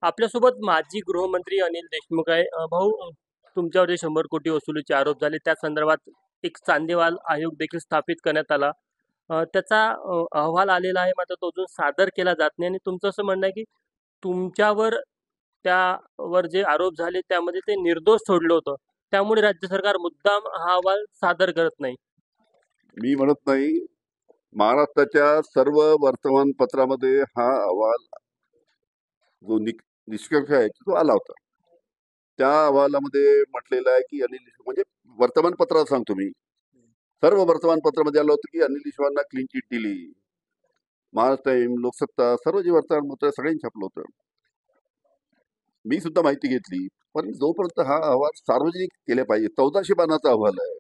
आपल्यासोबत माजी गृहमंत्री अनिल देशमुख आहे. भाऊ, तुमच्यावर जे 100 कोटी वसुलीचे आरोप झाले त्या संदर्भात एक चांदेवाल आयोग देखील स्थापित करण्यात आला. त्याचा अहवाल आलेला आहे, मात्र तो अजून सादर केला जात नाही आणि तुमचं असं म्हणणं आहे की तुमच्यावर त्यावर जे आरोप झाले त्यामध्ये ते निर्दोष सोडलं होतं. त्यामुळे राज्य सरकार मुद्दाम हा अहवाल सादर करत नाही. मी म्हणत नाही. महाराष्ट्राच्या सर्व वर्तमानपत्रामध्ये हा अहवाल जो निष्कर्ष आहे तो आला होता. त्या अहवालामध्ये म्हटलेलं आहे की अनिल देशमुख म्हणजे वर्तमानपत्रात सांगतो मी, सर्व वर्तमानपत्रामध्ये आलं होतं की अनिल देशमुखांना क्लीन चिट दिली. महाराष्ट्र टाइम, लोकसत्ता, सर्व जे वर्तमानपत्र सगळ्यांनी छापलं होतं. मी सुद्धा माहिती घेतली. पण जोपर्यंत हा अहवाल सार्वजनिक केला पाहिजे, 1400 पानाचा अहवाल आहे.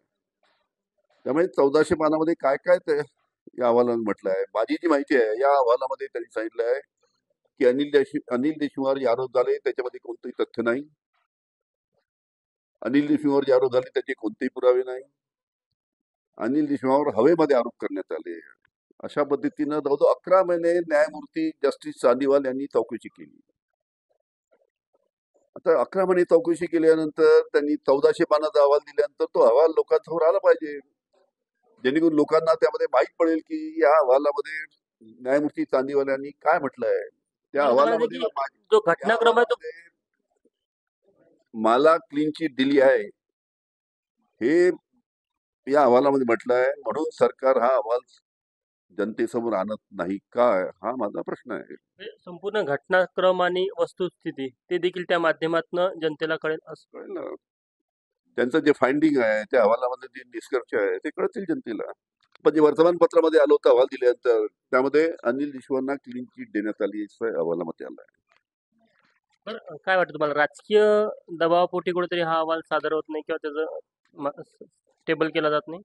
त्यामुळे 1400 पानामध्ये काय काय ते या अहवालात म्हटलं आहे. माझी जी माहिती आहे या अहवालामध्ये त्यांनी सांगितलं आहे की अनिल देशमुखावर जे आरोप झाले त्याच्यामध्ये कोणतंही तथ्य नाही. अनिल देशमुखावर जे आरोप झाले त्याचे कोणतेही पुरावे नाही. अनिल देशमुखावर हवेमध्ये आरोप करण्यात आले. अशा पद्धतीनं जवळजवळ 11 महिने न्यायमूर्ती जस्टिस चांदीवाल यांनी चौकशी केली. आता 11 महिने चौकशी केल्यानंतर त्यांनी 1400 पानाचा अहवाल दिल्यानंतर तो अहवाल लोकांसमोर आला पाहिजे, जेणेकरून लोकांना त्यामध्ये माहीत पडेल की या अहवालामध्ये न्यायमूर्ती चांदीवाल यांनी काय म्हटलंय. त्या अहवालामध्ये जो घटनाक्रम आहे तो मला क्लीन चिट दिली आहे हे या अहवालामध्ये म्हटलं आहे. म्हणून सरकार हा अहवाल जनतेसमोर आणत नाही काय, हा माझा प्रश्न आहे. संपूर्ण घटनाक्रम आणि वस्तुस्थिती ते देखील त्या माध्यमातून जनतेला कळेल असं कळलं. त्यांचं जे फाइंडिंग आहे त्या अहवालामध्ये जे निष्कर्ष आहे ते कळतील जनतेला. पण जे वर्तमानपत्रामध्ये आलं होतं अहवाल दिल्यानंतर त्यामध्ये अनिल देशमुखांना क्लीन चिट देण्यात आली असं अहवालामध्ये आलं आहे. तर काय वाटतं तुम्हाला, राजकीय दबावापोटी कुठेतरी हा अहवाल सादर होत नाही किंवा त्याचं स्टेबल केला जात नाही?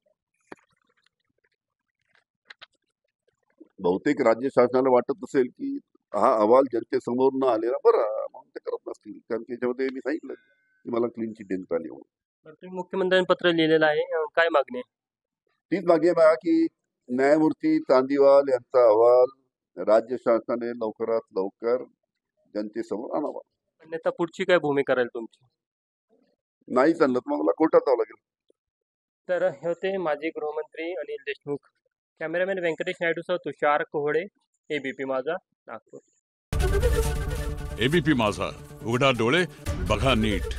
बहुतेक राज्य शासनाला वाटत असेल की हा अहवाल जनतेसमोर न आलेला बरा, म्हणून ते करत नसतील. कारण त्याच्यामध्ये मी सांगितलं की मला क्लीन चिट देण्यात आली म्हणून. तुम्ही मुख्यमंत्र्यांनी पत्र लिहिलेलं आहे, काय मागणी आहे? तीच मागे बघा की न्यायमूर्ती चांदीवाल यांचा अहवाल राज्य शासनाने लवकरात लवकर जनतेसमोर आणावा. अन्यथा पुढची काय भूमिका राहील तुमची? नाही चाललं तर मग मला कोर्टात जावं लागेल. तर हे होते माजी गृहमंत्री अनिल देशमुख. कॅमेरामॅन व्यंकटेश नायडूसह तुषार कोहळे, एबीपी माझा, नागपूर. एबीपी माझा, उघडा डोळे बघा नीट.